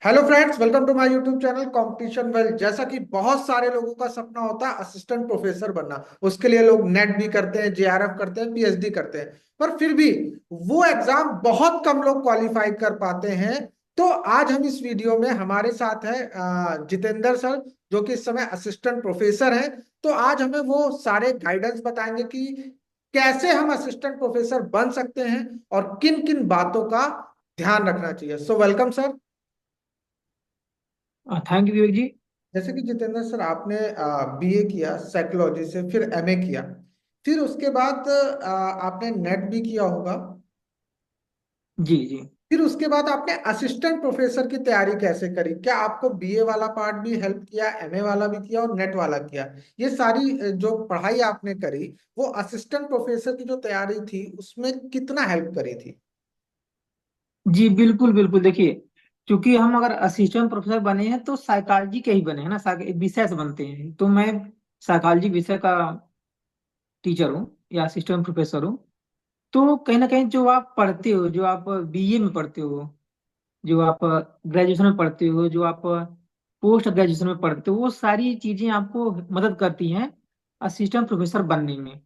Hello friends, welcome to my YouTube channel competition well. जैसा कि बहुत सारे लोगों का सपना होता है असिस्टेंट प्रोफेसर बनना। उसके लिए लोग नेट भी करते हैं, जेआरएफ करते हैं, पीएचडी करते हैं, पर फिर भी वो एग्जाम बहुत कम लोग क्वालिफाई कर पाते हैं। तो आज हम इस वीडियो में हमारे साथ है जितेंद्र सर, जो कि इस समय असिस्टेंट प्रोफेसर हैं। तो आज हमें वो सारे गाइडेंस बताएंगे कि कैसे हम असिस्टेंट प्रोफेसर बन सकते हैं और किन किन बातों का ध्यान रखना चाहिए। So welcome sir. Thank you Vivek ji. जैसे कि जितेंद्र सर, आपने बीए किया साइकोलॉजी से, फिर एमए किया, फिर उसके बाद आपने नेट भी किया होगा। जी जी। फिर उसके बाद आपने असिस्टेंट प्रोफेसर की तैयारी कैसे करी? क्या आपको बीए वाला पार्ट भी हेल्प किया, एमए वाला भी किया और नेट वाला किया? ये सारी जो पढ़ाई आपने करी, वो असिस्टेंट प्रोफेसर की जो तैयारी थी उसमें कितना हेल्प करी थी? जी बिल्कुल बिल्कुल, देखिए, क्योंकि हम अगर असिस्टेंट प्रोफेसर बने हैं तो साइकोलॉजी के ही बने हैं ना, विषय से बनते हैं। तो मैं साइकोलॉजी विषय का टीचर हूँ या असिस्टेंट प्रोफेसर हूँ। तो कहीं ना कहीं जो आप पढ़ते हो, जो आप बीए में पढ़ते हो, जो आप ग्रेजुएशन में पढ़ते हो, जो आप पोस्ट ग्रेजुएशन में पढ़ते हो, वो सारी चीजें आपको मदद करती हैं असिस्टेंट प्रोफेसर बनने में।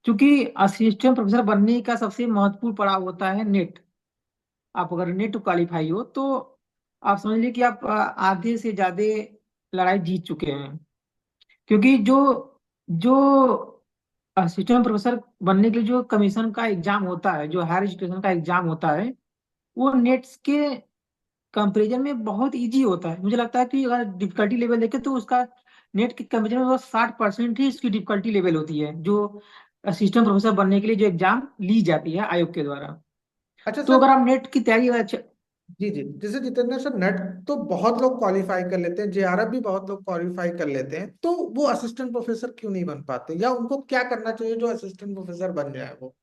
क्योंकि असिस्टेंट प्रोफेसर बनने का सबसे महत्वपूर्ण पड़ाव होता है नेट। आप अगर नेट क्वालिफाई हो तो आप समझ लीजिए कि आप आधे से ज्यादा लड़ाई जीत चुके हैं। क्योंकि जो जो असिस्टेंट प्रोफेसर बनने के लिए जो कमीशन का एग्जाम होता है, जो हायर एजुकेशन का एग्जाम होता है, वो नेट्स के कंपेरिजन में बहुत इजी होता है। मुझे लगता है कि अगर डिफिकल्टी लेवल देखें तो उसका नेट के कंपेरिजन में बस 60% ही इसकी डिफिकल्टी लेवल होती है, जो असिस्टेंट प्रोफेसर बनने के लिए जो एग्जाम ली जाती है आयोग के द्वारा। अच्छा तो सर। अगर आप नेट की तैयारी अच्छा। जी जी, जैसे जितेंद्र सर, नेट तो बहुत लोग क्वालिफाई कर लेते हैं, जेआरएफ भी बहुत लोग क्वालिफाई कर लेते हैं, तो वो असिस्टेंट प्रोफेसर क्यों नहीं बन पाते, या उनको क्या करना चाहिए जो असिस्टेंट प्रोफेसर बन जाए वो?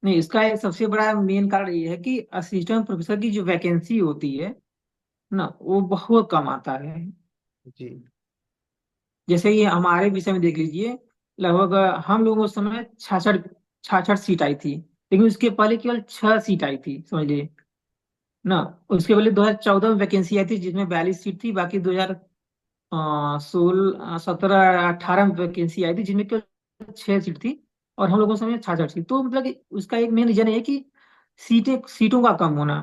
नहीं, इसका एक सबसे बड़ा मेन कारण ये है कि असिस्टेंट प्रोफेसर की जो वैकेंसी होती है ना, वो बहुत कम आता है। जी जैसे ये हमारे विषय में देख लीजिए, लगभग हम लोगों उस समय 66 सीट आई थी। लेकिन उसके पहले केवल 6 सीट आई थी, समझ लीजिए ना। उसके पहले 2014 में वैकेंसी आई थी जिसमें 42 सीट थी। बाकी 2016 17 18 में वैकेंसी आई थी जिसमें केवल 6 सीट थी। और हम लोगों के समय 66 सीट। तो मतलब कि उसका एक मेन रीजन है कि सीटों का कम होना।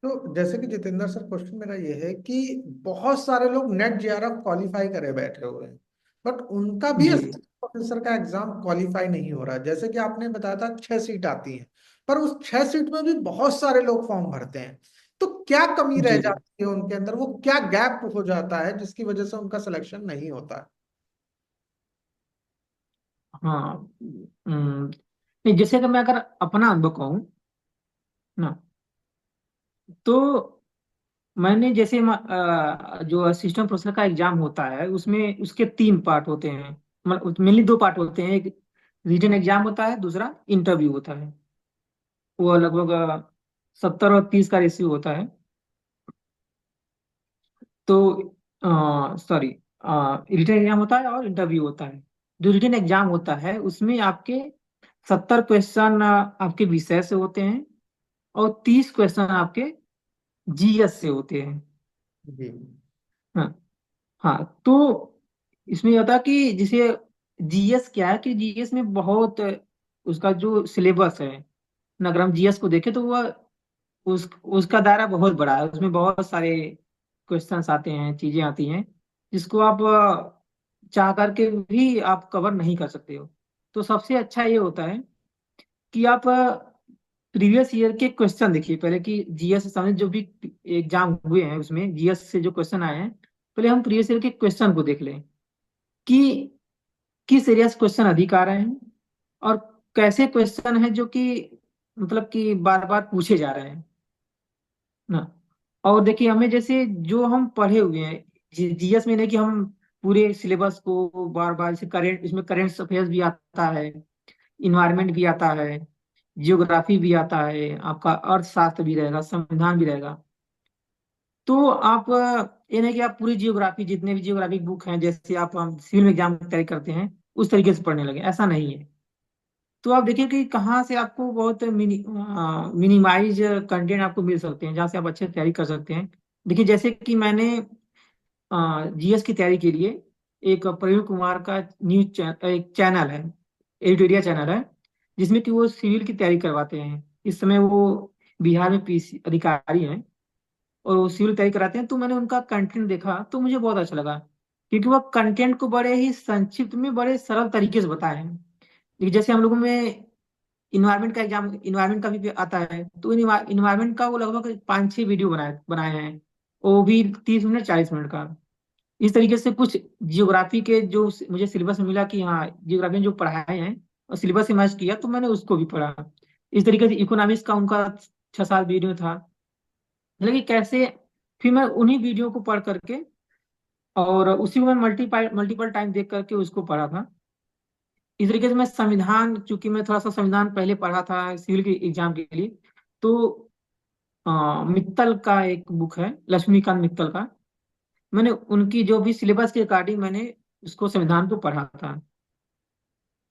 तो जैसे कि जितेंद्र सर, क्वेश्चन मेरा ये है कि बहुत सारे लोग नेट जेआरएफ क्वालिफाई करे बैठे हुए हैं, बट उनका भी जी प्रोफेसर का एग्जाम क्वालिफाई नहीं हो रहा। जैसे कि आपने बताया था 6 सीट आती हैं, पर उस 6 सीट में भी बहुत सारे लोग फॉर्म भरते हैं। तो क्या कमी रह जी जी। जाती है उनके अंदर, वो क्या गैप हो जाता है जिसकी वजह से उनका सिलेक्शन नहीं होता? हाँ। नहीं, जैसे कि मैं अगर अपना अनुभव कहूँ ना, तो मैंने जैसे जो असिस्टेंट प्रोफेसर का एग्जाम होता है उसमें उसके 3 पार्ट होते हैं। मतलब मेनली 2 पार्ट होते हैं। एक रिटन एग्जाम होता है, दूसरा इंटरव्यू होता है। वो लगभग 70 और 30 का रेशियो होता है। तो सॉरी, रिटन एग्जाम होता है और इंटरव्यू होता है। जो रिटन एग्जाम होता है उसमें आपके 70 क्वेश्चन आपके विषय से होते हैं और 30 क्वेश्चन आपके जीएस से होते हैं। जी हाँ। हाँ, तो इसमें ये होता है कि जैसे जीएस क्या है कि जीएस में बहुत उसका जो सिलेबस है ना, अगर हम जीएस को देखें तो वह उसका दायरा बहुत बड़ा है। उसमें बहुत सारे क्वेश्चंस आते हैं, चीजें आती हैं जिसको आप चाह करके भी आप कवर नहीं कर सकते हो। तो सबसे अच्छा ये होता है कि आप प्रीवियस ईयर के क्वेश्चन देखिए पहले, कि जीएस से संबंधित जो भी एग्जाम हुए हैं उसमें जीएस से जो क्वेश्चन आए हैं, पहले हम प्रीवियस ईयर के क्वेश्चन को देख लें कि किस एरिया से क्वेश्चन अधिक आ रहे हैं और कैसे क्वेश्चन है जो कि मतलब कि बार बार पूछे जा रहे हैं ना। और देखिए, हमें जैसे जो हम पढ़े हुए हैं जीएस में, नहीं कि हम पूरे सिलेबस को बार बार, जैसे करेंट, इसमें करेंट अफेयर्स भी आता है, इन्वायरमेंट भी आता है, जियोग्राफी भी आता है, आपका अर्थशास्त्र भी रहेगा, संविधान भी रहेगा। तो आप ये नहीं कि आप पूरी जियोग्राफी, जितने भी जियोग्राफिक बुक हैं, जैसे आप हम सिविल में एग्जाम की तैयारी करते हैं उस तरीके से पढ़ने लगे, ऐसा नहीं है। तो आप देखिए कि कहाँ से आपको बहुत मिनिमाइज कंटेंट आपको मिल सकते हैं, जहाँ से आप अच्छे से तैयारी कर सकते हैं। देखिए जैसे कि मैंने जीएस की तैयारी के लिए एक प्रवीण कुमार का एक चैनल है, एडिटोरियल चैनल है, जिसमें कि वो सिविल की तैयारी करवाते हैं। इस समय वो बिहार में पीसी अधिकारी हैं और वो सिविल तैयारी कराते हैं। तो मैंने उनका कंटेंट देखा तो मुझे बहुत अच्छा लगा, क्योंकि वो कंटेंट को बड़े ही संक्षिप्त में बड़े सरल तरीके से बताए हैं। देखिए जैसे हम लोगों में इन्वायरमेंट का भी आता है, तो इन्वायरमेंट का वो लगभग 5-6 वीडियो बनाए बनाए हैं, वो भी 30 मिनट 40 मिनट का। इस तरीके से कुछ जियोग्राफी के जो मुझे सिलेबस में मिला कि हाँ जियोग्राफी में जो पढ़ाए हैं और सिलेबस से मैच किया, तो मैंने उसको भी पढ़ा। इस तरीके से इकोनॉमिक्स का उनका 6-7 वीडियो था। मतलब कि कैसे, फिर मैं उन्हीं वीडियो को पढ़ करके और उसी को मैं मल्टीपल मल्टीपल टाइम देख करके उसको पढ़ा था। इस तरीके से मैं संविधान, चूंकि मैं थोड़ा सा संविधान पहले पढ़ा था सिविल के एग्जाम के लिए, तो मित्तल का एक बुक है, लक्ष्मीकांत मित्तल का, मैंने उनकी जो भी सिलेबस के अकॉर्डिंग मैंने उसको संविधान को पढ़ा था।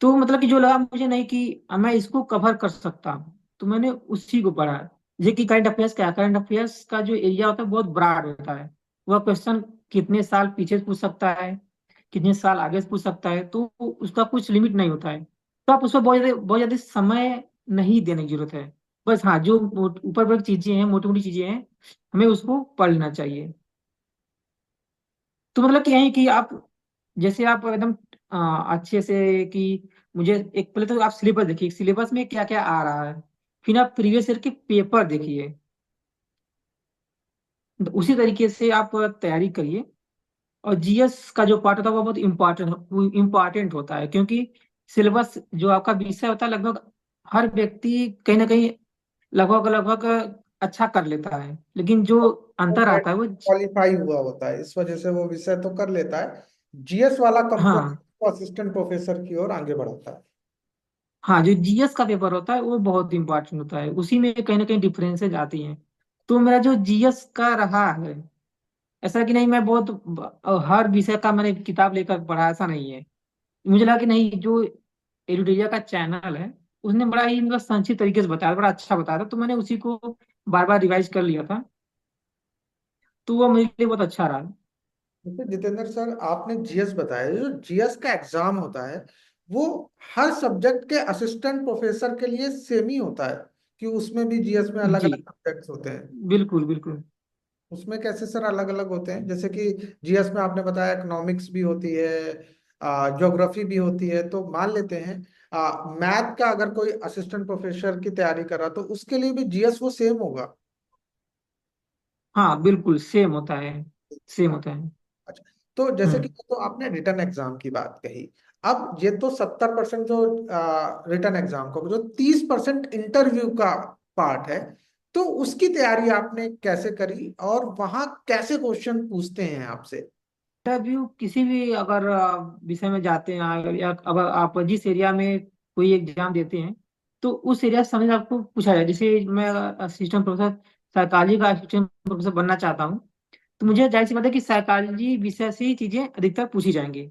तो मतलब कि जो लगा मुझे नहीं कि मैं इसको कवर कर सकता हूँ, तो मैंने उसी को पढ़ा। जैसे कि करंट अफेयर्स, क्या करंट अफेयर्स का जो एरिया होता है बहुत ब्रॉड होता है। वह क्वेश्चन कितने साल पीछे से पूछ सकता है, कितने साल आगे से पूछ सकता है, तो उसका कुछ लिमिट नहीं होता है। तो आप उसमें बहुत ज्यादा समय नहीं देने की जरूरत है। बस हाँ, जो ऊपर ऊपर की चीजें हैं, मोटी मोटी चीजें हैं, हमें उसको पढ़ लेना चाहिए। तो मतलब कि यही कि आप, जैसे आप एकदम अच्छे से कि मुझे एक, पहले तो आप सिलेबस देखिए, सिलेबस में क्या क्या आ रहा है, फिर आप प्रीवियस ईयर के पेपर देखिए, तो उसी तरीके से आप तैयारी करिए। और जीएस का जो पार्ट होता है वो बहुत इम्पोर्टेंट होता है, क्योंकि सिलेबस जो आपका विषय होता है लगभग हर व्यक्ति कहीं ना कहीं लगभग लगभग अच्छा कर लेता है, लेकिन जो वो अंतर नेट आता है वो क्वालिफाई हुआ होता है, इस वजह से वो विषय तो कर लेता है। जीएस वाला हाँ, कंपोनेंट को असिस्टेंट प्रोफेसर की ओर आगे बढ़ाता है। हाँ, जो जीएस का पेपर होता है वो बहुत इंपॉर्टेंट होता है, उसी में कहीं ना कहीं डिफरेंसेज आती हैं। तो मेरा जो जीएस का रहा है, ऐसा कि नहीं मैं बहुत हर विषय का मैंने किताब लेकर पढ़ा, ऐसा नहीं है। मुझे लगा कि नहीं, जो एडुटेरिया का चैनल है उसने बड़ा ही मतलब संक्षिप्त तरीके से बताया, बड़ा अच्छा बताया था, तो मैंने उसी को बार बार रिवाइज कर लिया था। तो वो मेरे लिए बहुत अच्छा रहा। जैसे जितेंद्र सर आपने जीएस बताया, जो जीएस का एग्जाम होता है वो हर सब्जेक्ट के असिस्टेंट प्रोफेसर के लिए सेम ही होता है, कि उसमें भी जीएस में अलग जी, अलग सब्जेक्ट्स होते हैं? बिल्कुल बिल्कुल। उसमें कैसे सर अलग अलग होते हैं? जैसे कि जीएस में आपने बताया इकोनॉमिक्स भी होती है, ज्योग्राफी भी होती है, तो मान लेते हैं मैथ का अगर कोई असिस्टेंट प्रोफेसर की तैयारी कर रहा तो उसके लिए भी जीएस वो सेम होगा? हाँ बिल्कुल सेम होता है, सेम हाँ। होता है। अच्छा, तो जैसे कि हम्म। तो आपने रिटर्न एग्जाम की बात कही, अब ये तो 70% जो रिटर्न एग्जाम का, जो 30% इंटरव्यू का पार्ट है, तो उसकी तैयारी आपने कैसे करी और वहां कैसे क्वेश्चन पूछते हैं आपसे? इंटरव्यू किसी भी अगर विषय में जाते हैं, या अगर आप जिस एरिया में कोई एग्जाम देते हैं, तो उस एरिया से समझ आपको पूछा जाए। जैसे मैं असिस्टेंट प्रोफेसर साइकोलॉजी का असिस्टेंट प्रोफेसर बनना चाहता हूँ, तो मुझे जाहिर सी बात है कि साइकोलॉजी विषय से ही चीजें अधिकतर पूछी जाएंगी।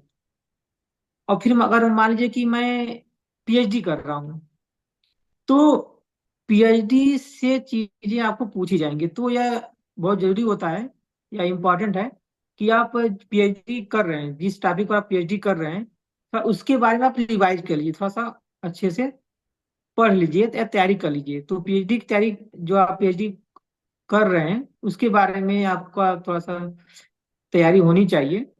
और फिर अगर मान लीजिए कि मैं पीएचडी कर रहा हूँ, तो पीएचडी से चीजें आपको पूछी जाएंगी, तो यह बहुत जरूरी होता है या इम्पोर्टेंट है कि आप पीएचडी कर रहे हैं, जिस टॉपिक पर आप पीएचडी कर रहे हैं, थोड़ा उसके बारे में आप रिवाइज कर लीजिए, थोड़ा सा अच्छे से पढ़ लीजिए या तैयारी कर लीजिए। तो पीएचडी की तैयारी, जो आप पीएचडी कर रहे हैं उसके बारे में आपका थोड़ा सा तैयारी होनी चाहिए।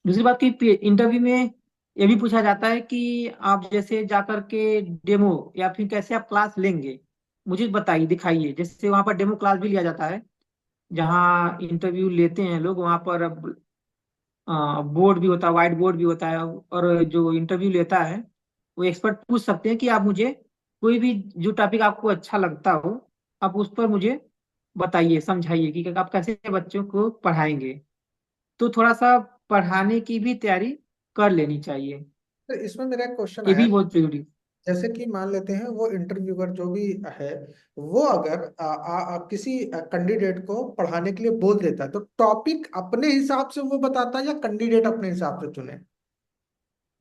दूसरी बात की इंटरव्यू में ये भी पूछा जाता है कि आप जैसे जाकर के डेमो या फिर कैसे आप क्लास लेंगे, मुझे बताइए, दिखाइए। जैसे वहाँ पर डेमो क्लास भी लिया जाता है, जहाँ इंटरव्यू लेते हैं लोग, वहाँ पर बोर्ड भी होता है, व्हाइट बोर्ड भी होता है, और जो इंटरव्यू लेता है वो एक्सपर्ट पूछ सकते हैं कि आप मुझे कोई भी जो टॉपिक आपको अच्छा लगता हो, आप उस पर मुझे बताइए, समझाइए कि आप कैसे बच्चों को पढ़ाएंगे। तो थोड़ा सा पढ़ाने की भी तैयारी कर लेनी चाहिए, तो इसमें मेरा एक क्वेश्चन ये आया, भी बहुत जरूरी। जैसे कि मान लेते हैं वो इंटरव्यूअर जो भी है, वो अगर किसी कैंडिडेट को पढ़ाने के लिए बोल देता है, तो टॉपिक अपने हिसाब से वो बताता है या कैंडिडेट अपने हिसाब से चुने?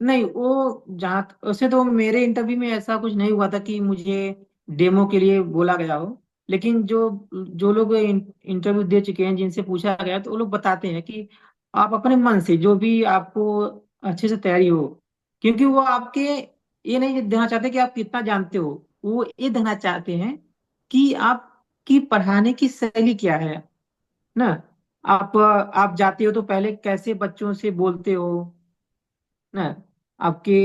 नहीं, वो जहाँ वैसे तो मेरे इंटरव्यू में ऐसा कुछ नहीं हुआ था कि मुझे डेमो के लिए बोला गया हो। लेकिन जो जो लोग इंटरव्यू दे चुके हैं, जिनसे पूछा गया, तो वो लोग बताते हैं कि आप अपने मन से जो भी आपको अच्छे से तैयारी हो, क्योंकि वो आपके ये नहीं देखना चाहते कि आप कितना जानते हो। वो ये देखना चाहते हैं कि आपकी पढ़ाने की शैली क्या है ना। आप जाते हो तो पहले कैसे बच्चों से बोलते हो ना, आपके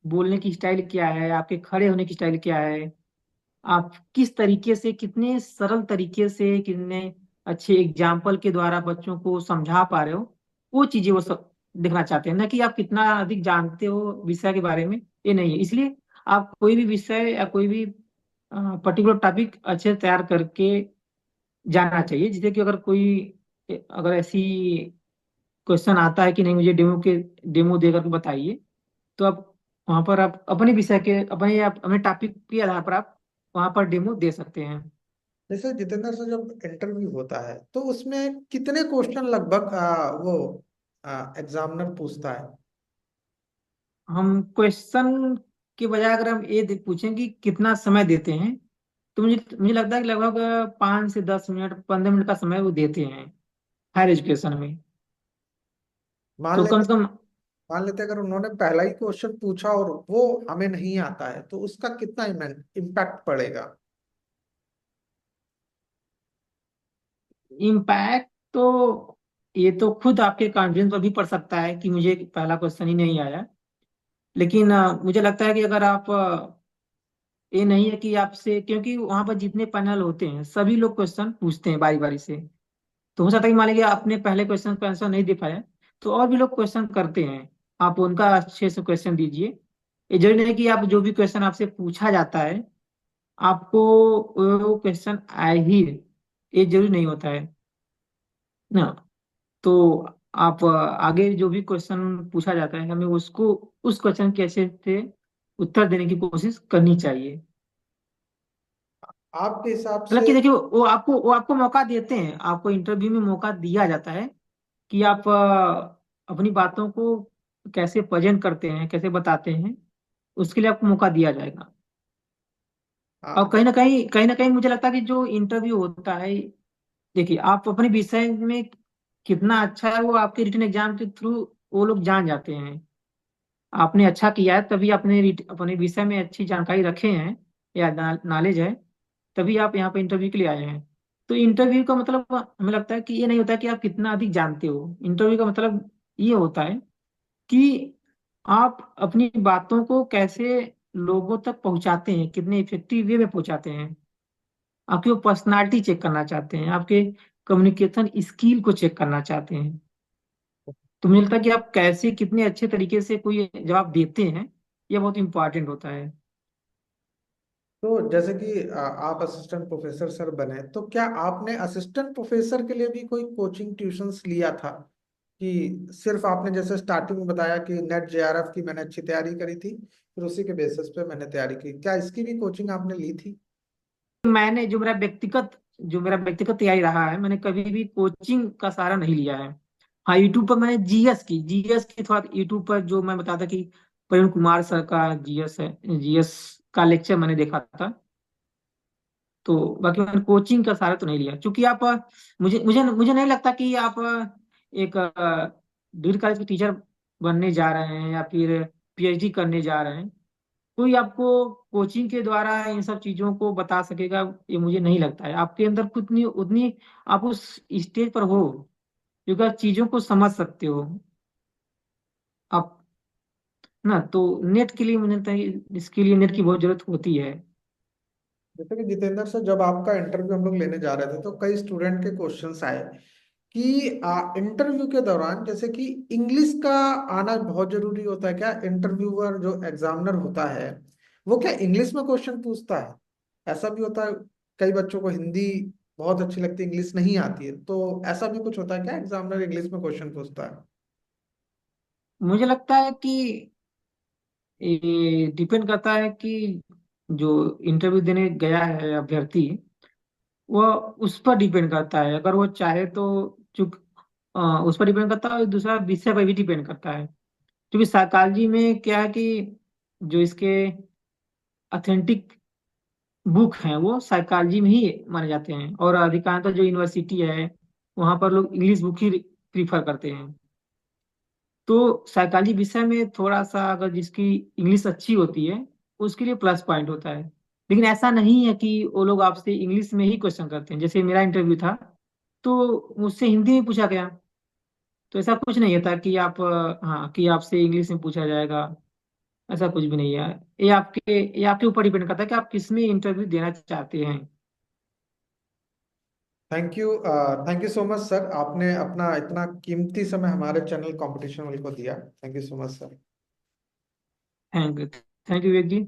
बोलने की स्टाइल क्या है, आपके खड़े होने की स्टाइल क्या है, आप किस तरीके से, कितने सरल तरीके से, कितने अच्छे एग्जाम्पल के द्वारा बच्चों को समझा पा रहे हो। वो चीजें वो सब देखना चाहते हैं ना, कि आप कितना अधिक जानते हो विषय के बारे में। ये नहीं है, इसलिए आप कोई भी विषय या कोई भी पर्टिकुलर टॉपिक अच्छे से तैयार करके जाना चाहिए, जिससे कि अगर कोई, अगर ऐसी क्वेश्चन आता है कि नहीं मुझे डेमो दे करके बताइए, तो आप वहां पर आप अपने विषय के, अपने टॉपिक के आधार पर आप वहां पर डेमो दे सकते हैं। जैसे जितेंद्र से जब इंटरव्यू होता है तो उसमें कितने क्वेश्चन लगभग वो एग्जामिनर पूछता है? हम क्वेश्चन के बजाय अगर हम ये पूछें कि कितना समय देते हैं, तो मुझे मुझे लगता है कि लगभग 5 से 10 मिनट, 15 मिनट का समय वो देते हैं हायर एजुकेशन में। मान तो कम लेते से कम मान लेते अगर उन्होंने पहला ही क्वेश्चन पूछा और वो हमें नहीं आता है तो उसका कितना इम्पैक्ट पड़ेगा? इम्पैक्ट तो, ये तो खुद आपके कॉन्फिडेंस पर भी पड़ सकता है कि मुझे पहला क्वेश्चन ही नहीं आया। लेकिन मुझे लगता है कि अगर आप ये नहीं है कि आपसे, क्योंकि वहां पर जितने पैनल होते हैं सभी लोग क्वेश्चन पूछते हैं बारी बारी से। तो हो सकता है कि मान लीजिए आपने पहले क्वेश्चन का आंसर नहीं दे पाया, तो और भी लोग क्वेश्चन करते हैं, आप उनका अच्छे से क्वेश्चन दीजिए। ये जरूरी नहीं है कि आप जो भी क्वेश्चन आपसे पूछा जाता है आपको वो क्वेश्चन आए ही, ये जरूरी नहीं होता है ना। तो आप आगे जो भी क्वेश्चन पूछा जाता है, हमें उसको, उस क्वेश्चन के अच्छे से उत्तर देने की कोशिश करनी चाहिए। आपके हिसाब से? हालांकि देखिए, वो आपको मौका देते हैं, आपको इंटरव्यू में मौका दिया जाता है कि आप अपनी बातों को कैसे प्रेजेंट करते हैं, कैसे बताते हैं, उसके लिए आपको मौका दिया जाएगा। और हाँ, कहीं ना कहीं मुझे लगता है कि जो इंटरव्यू होता है, देखिए आप अपने विषय में कितना अच्छा है वो आपके रिटन एग्जाम के थ्रू वो लोग जान जाते हैं। आपने अच्छा किया है तभी आपने अपने विषय में अच्छी जानकारी रखे हैं या नॉलेज है, तभी आप यहाँ पे इंटरव्यू के लिए आए हैं। तो इंटरव्यू का मतलब हमें लगता है कि ये नहीं होता कि आप कितना अधिक जानते हो। इंटरव्यू का मतलब ये होता है कि आप अपनी बातों को कैसे लोगों तक पहुंचाते हैं, कितने इफेक्टिव वे में पहुंचाते हैं। आपकी वो पर्सनालिटी चेक करना चाहते हैं, आपके कम्युनिकेशन स्किल को चेक करना चाहते हैं। तो मुझे लगता है कि आप कैसे, कितने अच्छे तरीके से कोई जवाब देते हैं, ये बहुत इंपॉर्टेंट होता है। तो जैसे कि आप असिस्टेंट प्रोफेसर सर बने तो क्या आपने असिस्टेंट प्रोफेसर के लिए भी कोई कोचिंग ट्यूशंस लिया था, कि सिर्फ आपने जैसे स्टार्टिंग में बताया कि नेट जेआरएफ की मैंने अच्छी तैयारी करी थी फिर उसी के बेसिस पे मैंने तैयारी की, क्या इसकी भी कोचिंग आपने ली थी? मैंने जो मेरा व्यक्तिगत तैयारी रहा है, मैंने कभी भी कोचिंग का सहारा नहीं लिया है। हाँ, यूट्यूब पर मैंने जीएस की थोड़ा यूट्यूब पर जो मैं बताता कि प्रवीण कुमार सर का जीएस है, जीएस का लेक्चर मैंने देखा था। तो बाकी मैंने कोचिंग का सहारा तो नहीं लिया, क्योंकि आप मुझे मुझे मुझे नहीं लगता कि आप एक डिग्री कॉलेज के टीचर बनने जा रहे हैं या फिर पीएचडी करने जा रहे हैं। कोई आपको कोचिंग के द्वारा इन सब चीजों को बता सकेगा, ये मुझे नहीं लगता है। आपके अंदर खुद उतनी उतनी आप उस स्टेज पर हो, क्योंकि आप चीजों को समझ सकते हो आप ना। तो नेट के लिए मुझे लगता है कि इसके लिए नेट की बहुत जरूरत होती है। जैसे कि जितेंद्र सर जब आपका इंटरव्यू हम लोग लेने जा रहे थे तो कई स्टूडेंट के क्वेश्चंस आए कि इंटरव्यू के दौरान जैसे कि इंग्लिश का आना बहुत जरूरी होता है क्या? इंटरव्यूअर जो एग्जामिनर होता है वो क्या इंग्लिश में क्वेश्चन पूछता है? ऐसा भी होता है, कई बच्चों को हिंदी बहुत अच्छी लगती है, इंग्लिश नहीं आती है, तो ऐसा भी कुछ होता है क्या एग्जामिनर इंग्लिश में क्वेश्चन पूछता है? मुझे लगता है कि ये डिपेंड करता है कि जो इंटरव्यू देने गया है अभ्यर्थी, वो उस पर डिपेंड करता है। अगर वो चाहे तो, चूंकि उस पर डिपेंड करता है, और दूसरा विषय पर भी डिपेंड करता है। क्योंकि साइकोलॉजी में क्या है कि जो इसके ऑथेंटिक बुक हैं वो साइकोलॉजी में ही माने जाते हैं, और अधिकांशतः जो यूनिवर्सिटी है वहाँ पर लोग इंग्लिश बुक ही प्रीफर करते हैं। तो साइकोलॉजी विषय में थोड़ा सा अगर जिसकी इंग्लिश अच्छी होती है उसके लिए प्लस पॉइंट होता है। लेकिन ऐसा नहीं है कि वो लोग आपसे इंग्लिश में ही क्वेश्चन करते हैं। जैसे मेरा इंटरव्यू था तो मुझसे हिंदी में पूछा गया। तो ऐसा कुछ नहीं है था कि आप हाँ कि आपसे इंग्लिश में पूछा जाएगा, ऐसा कुछ भी नहीं है। ये आपके ऊपर डिपेंड करता है कि आप किस में इंटरव्यू देना चाहते हैं। Thank you. Thank you so much sir, आपने अपना इतना कीमती समय हमारे चैनल कंपटीशन वाले को दिया। Thank you so much sir. Thank you. Thank you Vivek ji.